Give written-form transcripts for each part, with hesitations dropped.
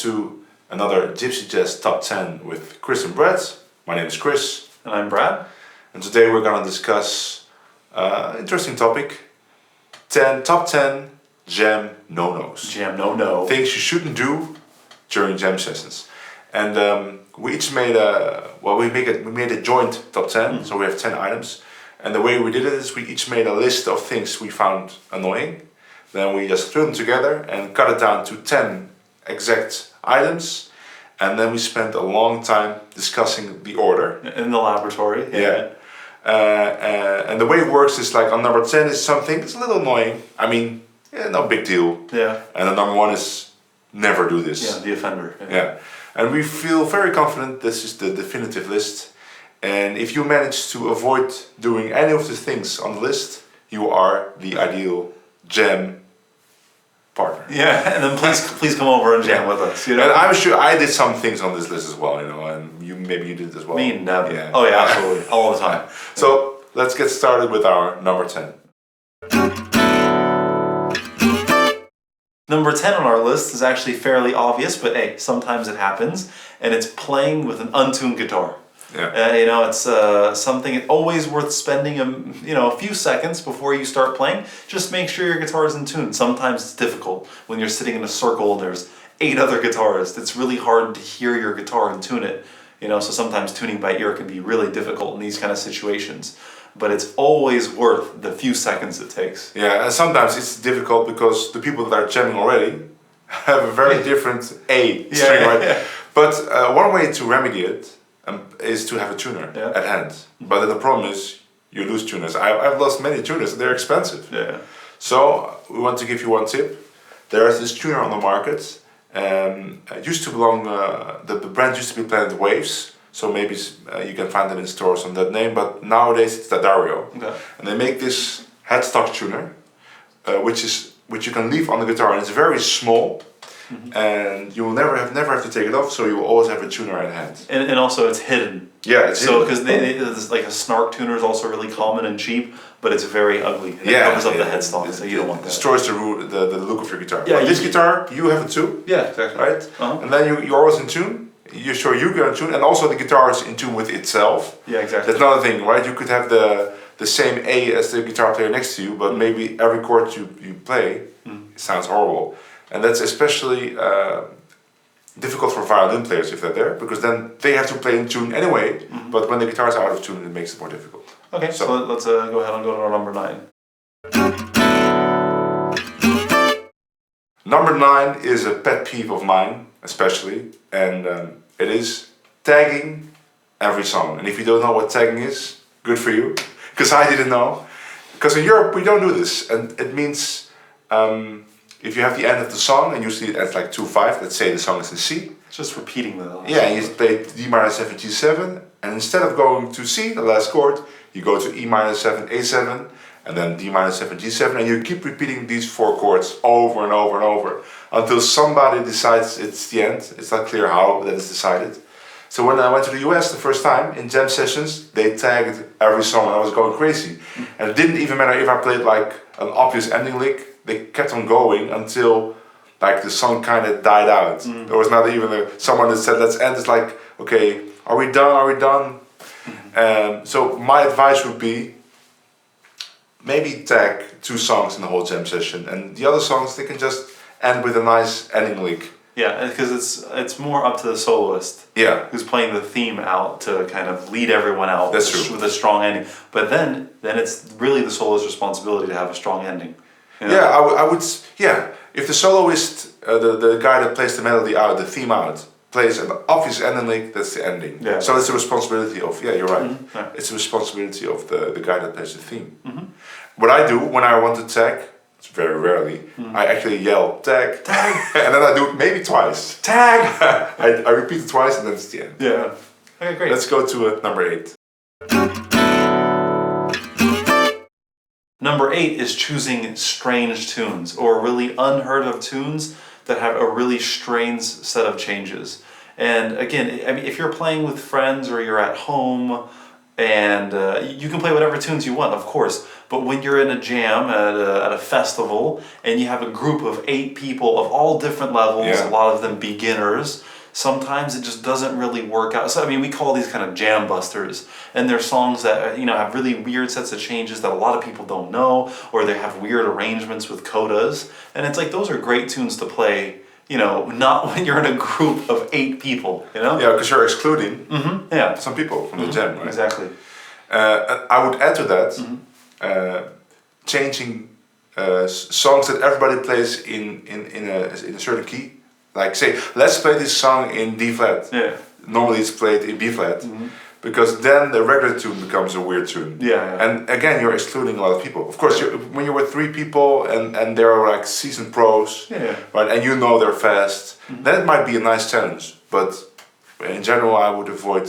to another Gypsy Jazz Top 10 with Chris and Brad. My name is Chris. And I'm Brad. And today we're going to discuss an interesting topic. Top 10 jam no-nos. Jam no-no. Things you shouldn't do during jam sessions. And we each made we made a joint top 10, so we have 10 items. And the way we did it is we each made a list of things we found annoying. Then we just threw them together and cut it down to 10 exact items. And then we spent a long time discussing the order. In the laboratory. Yeah. And the way it works is like on number 10 is something that's a little annoying. I mean, no big deal. Yeah. And the number 1 is never do this. Yeah, the offender. Yeah. And we feel very confident this is the definitive list. And if you manage to avoid doing any of the things on the list, you are the ideal jam partner. Yeah, and then please come over and jam with us. You know? And I'm sure I did some things on this list as well, you know, and maybe you did as well. Me, never. Yeah. Oh yeah, absolutely. All the time. So let's get started with our number 10. Number 10 on our list is actually fairly obvious, but hey, sometimes it happens, and it's playing with an untuned guitar. Yeah. It's something always worth spending a few seconds before you start playing. Just make sure your guitar is in tune. Sometimes it's difficult when you're sitting in a circle and there's 8 other guitarists. It's really hard to hear your guitar and tune it. So sometimes tuning by ear can be really difficult in these kind of situations. But it's always worth the few seconds it takes. Yeah, and sometimes it's difficult because the people that are jamming already have a very different A string, right? Yeah. But one way to remedy it is to have a tuner at hand. But then the problem is you lose tuners. I've lost many tuners and they're expensive. Yeah. So we want to give you one tip. There is this tuner on the market. It used to belong, the brand used to be Planet Waves. So maybe you can find it in stores on that name. But nowadays it's the Dario. Okay. And they make this headstock tuner, which you can leave on the guitar. And it's very small. Mm-hmm. And you will never have to take it off, so you will always have a tuner at hand. And also it's hidden. Yeah, it's hidden. So because like a snark tuner is also really common and cheap, but it's very ugly. And it covers up the headstock, so you don't want that. It destroys the look of your guitar. Yeah, like this guitar, you have it too. Yeah, exactly. Right? Uh-huh. And then you're always in tune. You're sure you get in tune, and also the guitar is in tune with itself. Yeah, exactly. That's another thing, right? You could have the same A as the guitar player next to you, but maybe every chord you play sounds horrible. And that's especially difficult for violin players if they're there, because then they have to play in tune anyway, but when the guitar is out of tune, it makes it more difficult. Okay, so let's go ahead and go to our number 9. Number 9 is a pet peeve of mine, especially, and it is tagging every song. And if you don't know what tagging is, good for you, because I didn't know. Because in Europe, we don't do this, and it means if you have the end of the song and usually it's like 2/5, let's say the song is in C. Just repeating the last you play D minor 7, G7, and instead of going to C, the last chord, you go to E minor 7, A7, and then D minor 7, G7, and you keep repeating these 4 chords over and over and over until somebody decides it's the end. It's not clear how that is decided. So when I went to the US the first time in jam sessions, they tagged every song and I was going crazy. And it didn't even matter if I played like an obvious ending lick. They kept on going until like the song kind of died out. There was not even someone that said let's end. It's like, okay, are we done? Are we done? So my advice would be maybe tag 2 songs in the whole jam session, and the other songs they can just end with a nice ending lick. Yeah, because it's more up to the soloist. Yeah, who's playing the theme out to kind of lead everyone out. That's true. With a strong ending. But then it's really the soloist's responsibility to have a strong ending. Yeah, I would. Yeah, if the soloist, the guy that plays the melody out, the theme out, plays an obvious ending lick, that's the ending. Yeah. So it's the responsibility of. Yeah, you're right. Mm-hmm. Yeah. It's the responsibility of the guy that plays the theme. Mm-hmm. What I do when I want to tag, it's very rarely, I actually yell tag, tag, and then I do it maybe twice. Tag. I repeat it twice, and then it's the end. Yeah. Okay, great. Let's go to number 8. Number 8 is choosing strange tunes, or really unheard of tunes that have a really strange set of changes. And again, I mean, if you're playing with friends or you're at home, and you can play whatever tunes you want, of course, But when you're in a jam at a festival and you have a group of 8 people of all different levels, Yeah. a lot of them beginners, sometimes it just doesn't really work out. So I mean, we call these kind of jam busters, and they're songs that have really weird sets of changes that a lot of people don't know, or they have weird arrangements with codas, and it's like those are great tunes to play. Not when you're in a group of 8 people. Yeah, because you're excluding Yeah. some people from the jam, right? Exactly. I would add to that, changing songs that everybody plays in a certain key. Like say, let's play this song in D flat. Yeah. Normally it's played in B flat, because then the regular tune becomes a weird tune. Yeah. And again, you're excluding a lot of people. Of course, when you're with 3 people and they're like seasoned pros, right, and you know they're fast, then it might be a nice challenge. But in general, I would avoid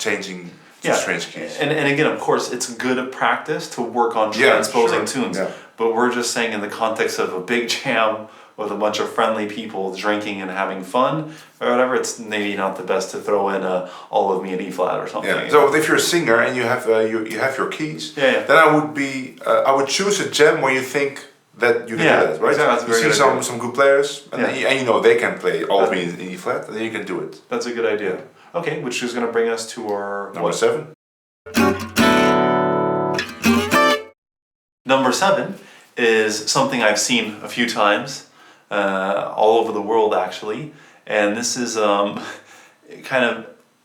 changing to strange keys. And again, of course, it's good practice to work on transposing tunes. Yeah. But we're just saying in the context of a big jam with a bunch of friendly people drinking and having fun or whatever, it's maybe not the best to throw in All of Me in E flat or something. Yeah. So if you're a singer and you have your keys, then I would choose a jam where you think that you can do that, right? Exactly. You see some good players, and they can play All of Me in E flat, and then you can do it. That's a good idea. Okay, which is going to bring us to our Number 7. Number 7 is something I've seen a few times, all over the world actually, and this is kind of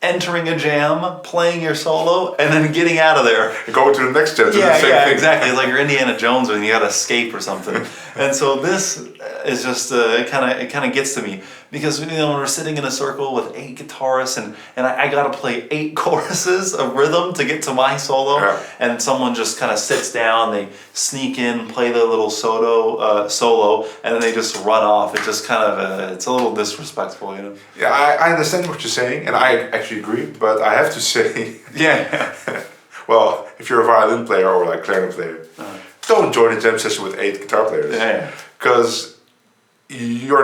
entering a jam, playing your solo, and then getting out of there. Going to the next jam, do the same thing. Exactly. It's like you're Indiana Jones when you gotta escape or something. And so this is just it kind of gets to me because when we're sitting in a circle with 8 guitarists and I gotta play 8 choruses of rhythm to get to my solo, and someone just kind of sits down, they sneak in, play their little solo, and then they just run off. It just kind of it's a little disrespectful, Yeah, I understand what you're saying, and I actually agree, but I have to say, well, if you're a violin player or like clarinet player, don't join a jam session with 8 guitar players, because you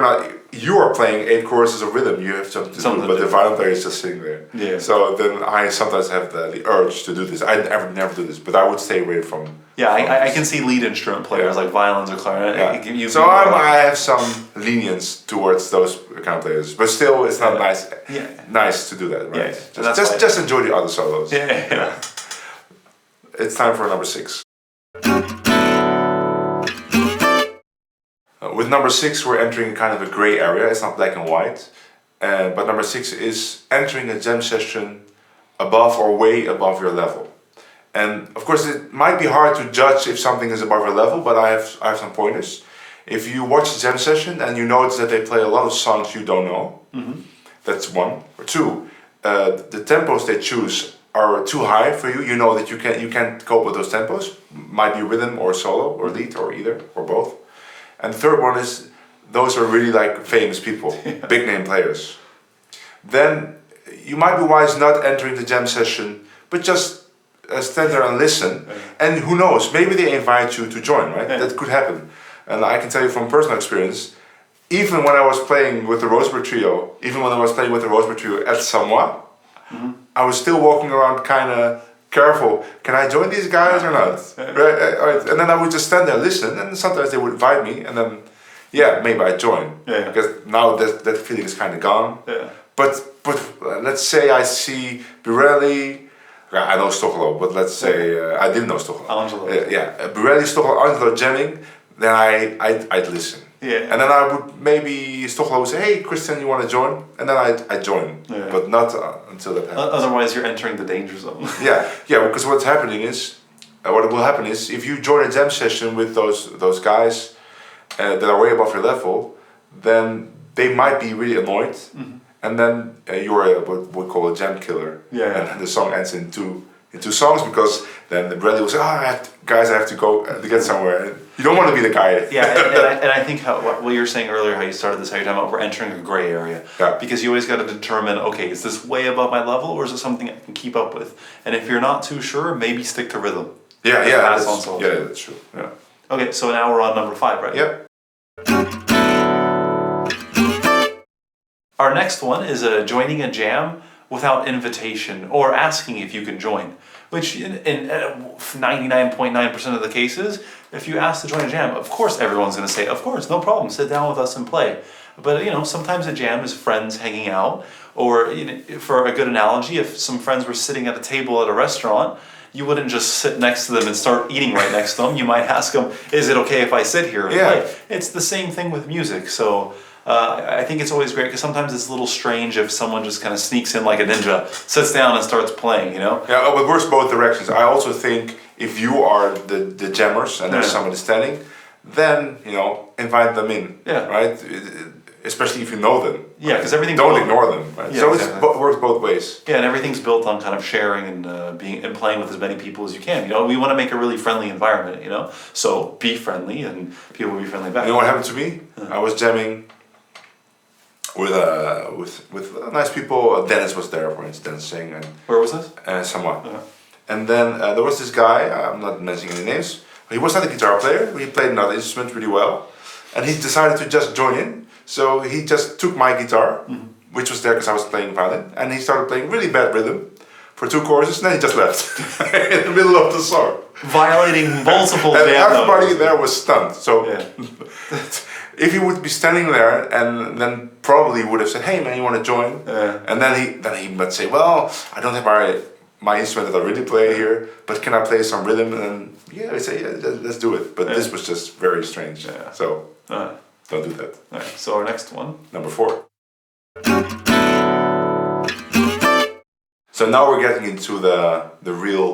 are playing 8 choruses of rhythm. You have something to do, but the violin player is just sitting there. Yeah. So then I sometimes have the urge to do this. I never do this, but I would stay away from. I can see lead instrument players like violins or clarinet. So I have some lenience towards those kind of players, but still, it's not nice to do that, right? Just enjoy the other solos. It's time for number 6. With number 6, we're entering kind of a gray area. It's not black and white, but number 6 is entering a jam session above or way above your level. And of course, it might be hard to judge if something is above your level, but I have some pointers. If you watch the jam session and you notice that they play a lot of songs you don't know, that's 1. Or 2, the tempos they choose are too high for you. You know that you can't cope with those tempos. Might be rhythm or solo or lead or either or both. And the third one is those are really like famous people, big name players. Then you might be wise not entering the jam session, but just stand there and listen. And who knows, maybe they invite you to join, right? That could happen. And I can tell you from personal experience, even when I was playing with the Roseberg Trio, at Samoa, I was still walking around kind of careful. Can I join these guys or not? Right. And then I would just stand there, listen, and sometimes they would invite me, and then maybe I join. Because now that feeling is kind of gone. But let's say I see Birelli. I know Stochelo, but let's say I didn't know Stochelo. Angelo. Birelli, Stochelo, Angelo jamming. Then I'd listen. And then I would maybe Stochelo would say, "Hey, Christiaan, you want to join?" And then I'd join, but not until that happens. Otherwise, you're entering the danger zone. Because what will happen is if you join a jam session with those guys that are way above your level, then they might be really annoyed, and then you're what we call a jam killer. And the song ends in two songs because then the brother will say, "Guys, I have to go to get somewhere." You don't want to be the guy. And I think what you were saying earlier, how you started this, how you're talking about we're entering a gray area. Because you always got to determine, okay, is this way above my level or is it something I can keep up with? And if you're not too sure, maybe stick to rhythm. That's true. Okay, so now we're on number 5, right? Our next one is joining a jam without invitation or asking if you can join. Which in 99.9% of the cases, if you ask to join a jam, of course everyone's going to say, of course, no problem, sit down with us and play. But sometimes a jam is friends hanging out, or for a good analogy, if some friends were sitting at a table at a restaurant, you wouldn't just sit next to them and start eating right next to them. You might ask them, is it okay if I sit here and play? It's the same thing with music. So I think it's always great, because sometimes it's a little strange if someone just kind of sneaks in like a ninja, sits down and starts playing, Yeah, it works both directions. I also think if you are the jammers and there's somebody standing, then, invite them in, right? Especially if you know them. Yeah, because everything. Don't ignore them. Right? Yeah, so exactly. it works both ways. Yeah, and everything's built on kind of sharing and being and playing with as many people as you can. We want to make a really friendly environment. So be friendly, and people will be friendly back. You know what happened to me? I was jamming with nice people. Dennis was there, for instance, dancing, and where was this? Someone. And then there was this guy. I'm not mentioning any names. He was not a guitar player. He played another instrument really well, and he decided to just join in. So he just took my guitar, which was there because I was playing violin, and he started playing really bad rhythm for 2 choruses, and then he just left in the middle of the song, violating multiple. And everybody notes. there was stunned. So if he would be standing there, and then probably would have said, "Hey man, you want to join?" And then he might say, "Well, I don't have my instrument that I really play here, but can I play some rhythm?" And I say, "Yeah, let's do it." But this was just very strange. So. Don't do that. Alright, so our next one. Number 4. So now we're getting into the real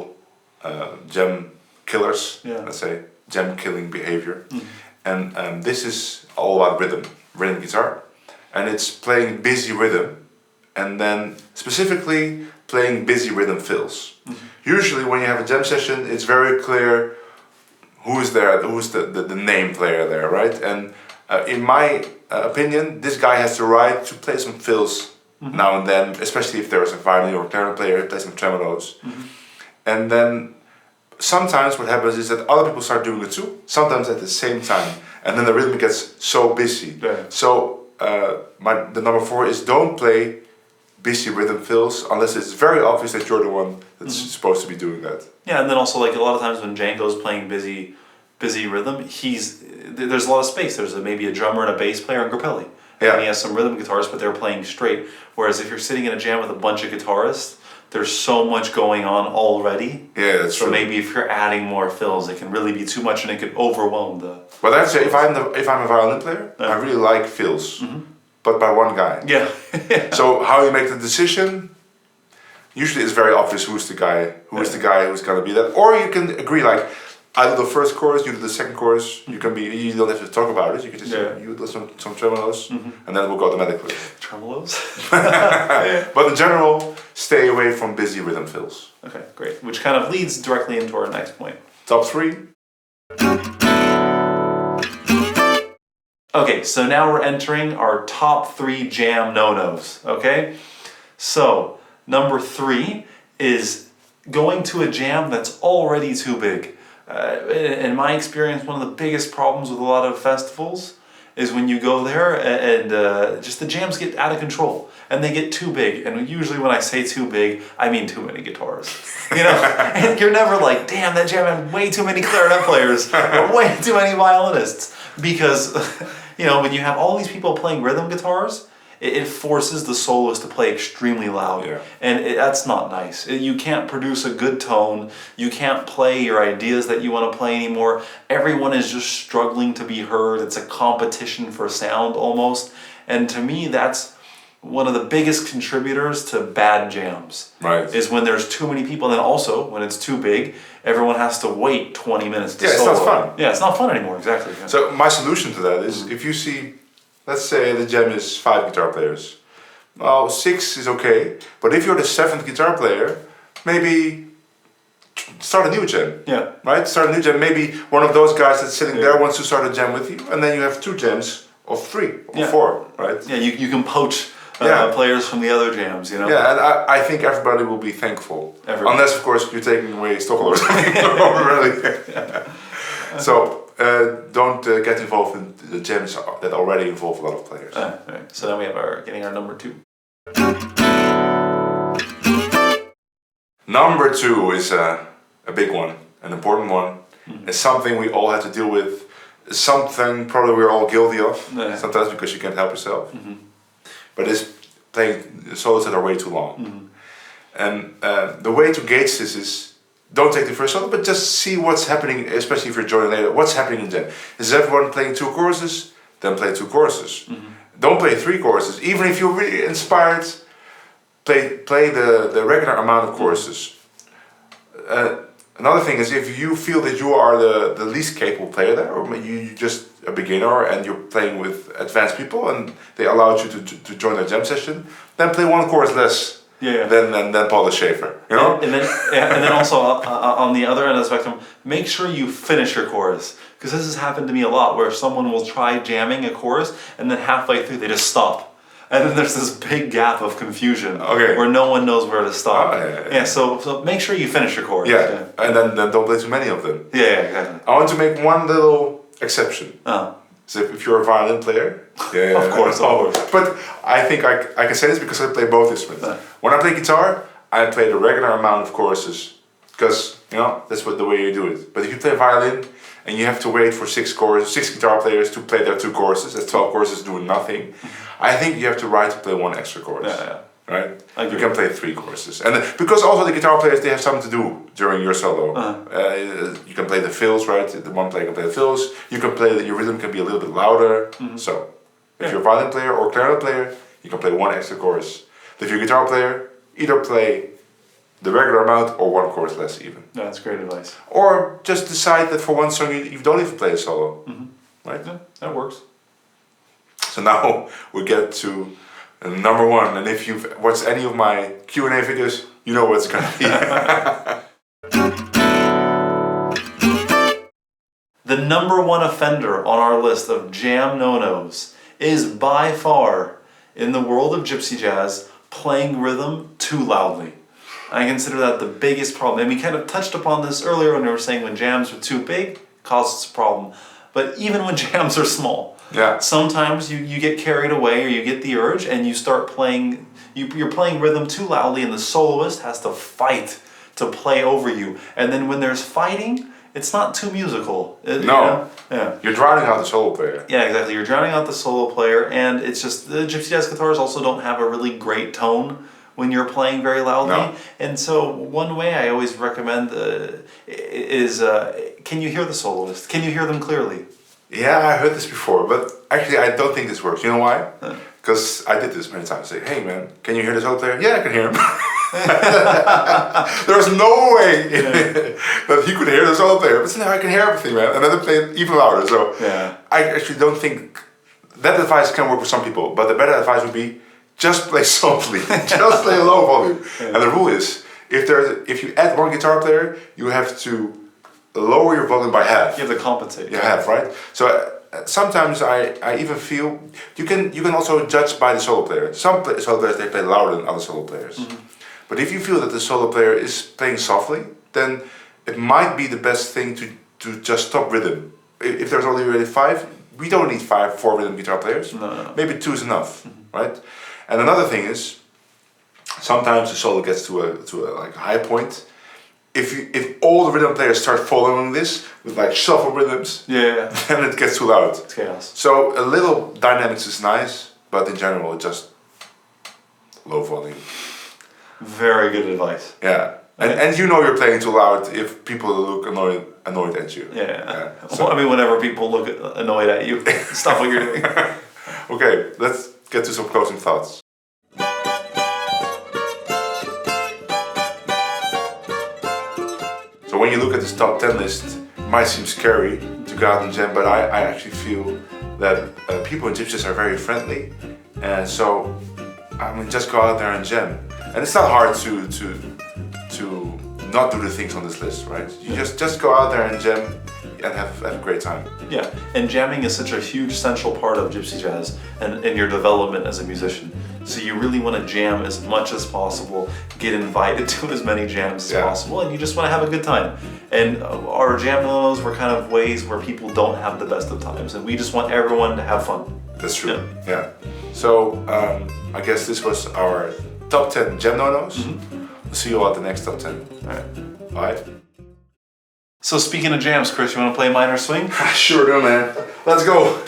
jam killers, let's say, jam killing behavior. And this is all about rhythm guitar. And it's playing busy rhythm, and then specifically playing busy rhythm fills. Usually when you have a jam session, it's very clear who's there, who's the name player there, right? And in my opinion, this guy has the right to play some fills now and then, especially if there's a violin or clarinet player, he plays some tremolos. And then sometimes what happens is that other people start doing it too, sometimes at the same time, and then the rhythm gets so busy. So the number 4 is don't play busy rhythm fills unless it's very obvious that you're the one that's supposed to be doing that. Yeah, and then also like a lot of times when Django's playing busy rhythm, there's a lot of space. There's maybe a drummer and a bass player and Grappelli. And he has some rhythm guitars, but they're playing straight. Whereas if you're sitting in a jam with a bunch of guitarists, there's so much going on already. Yeah, that's true. So maybe if you're adding more fills, it can really be too much and it could overwhelm the... But I'd say if I'm a violin player, I really like fills, but by one guy. Yeah. So how you make the decision, usually it's very obvious who's the guy who's going to be that. Or you can agree, like, I do the first chorus, you do the second chorus. You don't have to talk about it. You can just you do some tremolos, and then it will go automatically. Tremolos? But in general, stay away from busy rhythm fills. Okay, great. Which kind of leads directly into our next point. Top 3. Okay, so now we're entering our top 3 jam no-nos. Okay, so number 3 is going to a jam that's already too big. In my experience, one of the biggest problems with a lot of festivals is when you go there and just the jams get out of control and they get too big. And usually when I say too big, I mean too many guitars. And you're never like, damn, that jam had way too many clarinet players or way too many violinists. Because, when you have all these people playing rhythm guitars, it forces the soloist to play extremely loud, and that's not nice. You can't produce a good tone, you can't play your ideas that you want to play anymore. Everyone is just struggling to be heard. It's a competition for sound almost, and to me that's one of the biggest contributors to bad jams. Right. Is when there's too many people, and then also when it's too big, everyone has to wait 20 minutes to solo. It's not fun. Yeah, it's not fun anymore, exactly. So my solution to that is if you see, let's say the jam is 5 guitar players. Well, 6 is okay, but if you're the 7th guitar player, maybe start a new jam. Yeah. Right? Start a new jam. Maybe one of those guys that's sitting there wants to start a jam with you, and then you have 2 jams of 3 or 4, right? Yeah, you can poach players from the other jams, Yeah, and I think everybody will be thankful. Unless, of course, you're taking away Stockholm or something. Really. So, don't get involved in the jams that already involve a lot of players. Right. So then we have getting our number 2. Number 2 is a big one, an important one. It's something we all have to deal with. Something probably we're all guilty of. Yeah. Sometimes because you can't help yourself. But it's playing solos that are way too long. And the way to gauge this is don't take the first solo, but just see what's happening, especially if you're joining later. What's happening in jam? Is everyone playing 2 choruses? Then play 2 choruses. Don't play 3 choruses. Even if you're really inspired, play the regular amount of choruses. Another thing is if you feel that you are the least capable player there, or you're just a beginner and you're playing with advanced people and they allowed you to join a jam session, then play 1 chorus less than Paul the Schaefer. You know? And then also on the other end of the spectrum, make sure you finish your chorus. Because this has happened to me a lot where someone will try jamming a chorus and then halfway through they just stop. And then there's this big gap of confusion where no one knows where to stop. So make sure you finish your chorus. And then don't play too many of them. Exactly. I want to make one little exception. So if you're a violin player, of course. But I think I can say this because I play both instruments. When I play guitar, I play the regular amount of choruses because that's the way you do it. But if you play violin and you have to wait for 6 guitar players to play their 2 choruses, that's 12 choruses doing nothing. I think you have the right to play 1 extra chorus. Right? You can play 3 choruses. And because also the guitar players, they have something to do during your solo. You can play the fills, right? The one player can play the fills. You can play your rhythm can be a little bit louder. So if you're a violin player or clarinet player, you can play 1 extra chorus. If you're a guitar player, either play the regular amount or 1 chorus less even. That's great advice. Or just decide that for one song you don't even play a solo. Right? Yeah, that works. So now we get to number 1, and if you've watched any of my Q&A videos, you know what it's gonna be. The number 1 offender on our list of jam no-nos is by far, in the world of gypsy jazz, playing rhythm too loudly. I consider that the biggest problem. And we kind of touched upon this earlier when we were saying when jams are too big, it causes a problem. But even when jams are small, sometimes you get carried away or you get the urge and you start playing, you're playing rhythm too loudly and the soloist has to fight to play over you. And then when there's fighting, it's not too musical. You're drowning out the solo player. Yeah, exactly. You're drowning out the solo player and it's just, the gypsy jazz guitars also don't have a really great tone when you're playing very loudly. And so one way I always recommend is, can you hear the soloist? Can you hear them clearly? Yeah, I heard this before, but actually I don't think this works. You know why? Because I did this many times. Say, hey man, can you hear the solo player? Yeah, I can hear him. There's no way that he could hear the solo player. But now I can hear everything, man. And then they play it even louder. So I actually don't think that advice can work for some people. But the better advice would be just play softly. Just play a low volume. And the rule is, if you add 1 guitar player, you have to lower your volume by half. You have to compensate. You have, right? So sometimes I even feel you can also judge by the solo player. Some solo players they play louder than other solo players. But if you feel that the solo player is playing softly, then it might be the best thing to just stop rhythm. If there's only really 5, we don't need 4 rhythm guitar players. No. Maybe 2 is enough, right? And another thing is, sometimes the solo gets to a like high point. If all the rhythm players start following this with like shuffle rhythms, then it gets too loud. It's chaos. So a little dynamics is nice, but in general, just low volume. Very good advice. And you know you're playing too loud if people look annoyed at you. So. Well, I mean, whenever people look annoyed at you, stop what you're doing. Okay, let's get to some closing thoughts. So when you look at this top 10 list, it might seem scary to go out and jam, but I actually feel that people in gypsies are very friendly, and so I mean just go out there and jam. And it's not hard to not do the things on this list, right? You just go out there and jam and have a great time. Yeah, and jamming is such a huge central part of gypsy jazz and in your development as a musician. So you really want to jam as much as possible, get invited to as many jams as possible, and you just want to have a good time. And our jam no-nos were kind of ways where people don't have the best of times, and we just want everyone to have fun. That's true. So I guess this was our top 10 jam no-nos. See you all at the next top 10. Alright. Alright? So speaking of jams, Chris, you want to play minor swing? Sure do, man. Let's go.